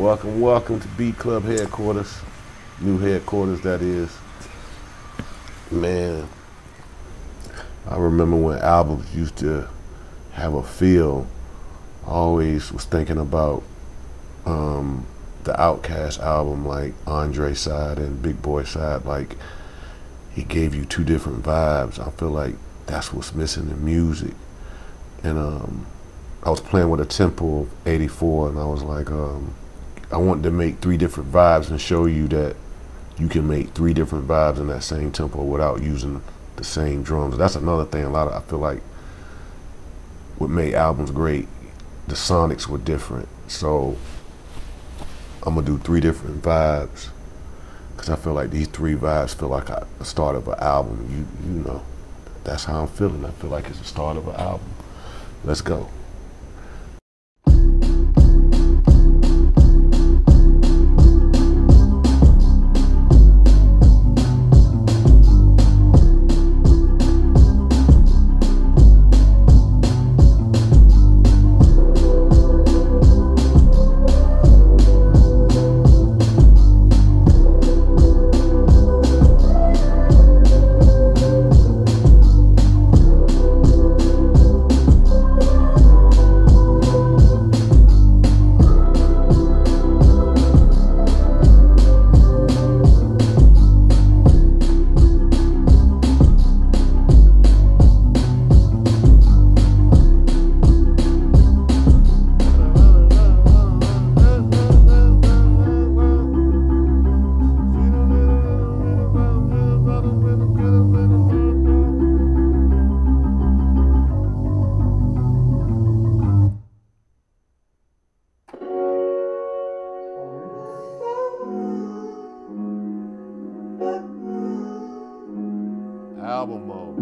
Welcome to Beatclub headquarters. New headquarters, that is. Man, I remember when albums used to have a feel. I always was thinking about the Outkast album, like Andre's side and Big Boy's side. Like, he gave you two different vibes. I feel like that's what's missing in music. And I was playing with a tempo of 84, and I was like, I wanted to make three different vibes and show you that you can make three different vibes in that same tempo without using the same drums. That's another thing. I feel like what made albums great, the sonics were different. So I'm gonna do three different vibes because I feel like these three vibes feel like the start of an album. You know, that's how I'm feeling. I feel like it's the start of an album. Let's go. Album mode.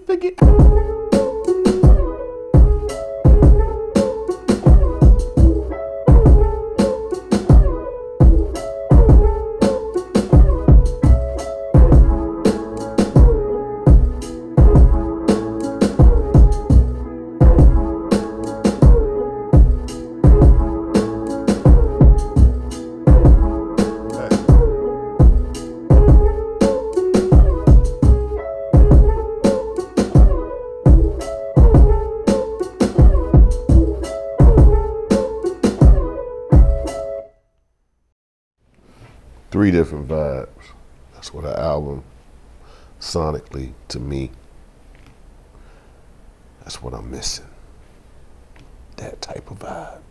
Figgy. Three different vibes. That's what an album, sonically, to me, that's what I'm missing. That type of vibe.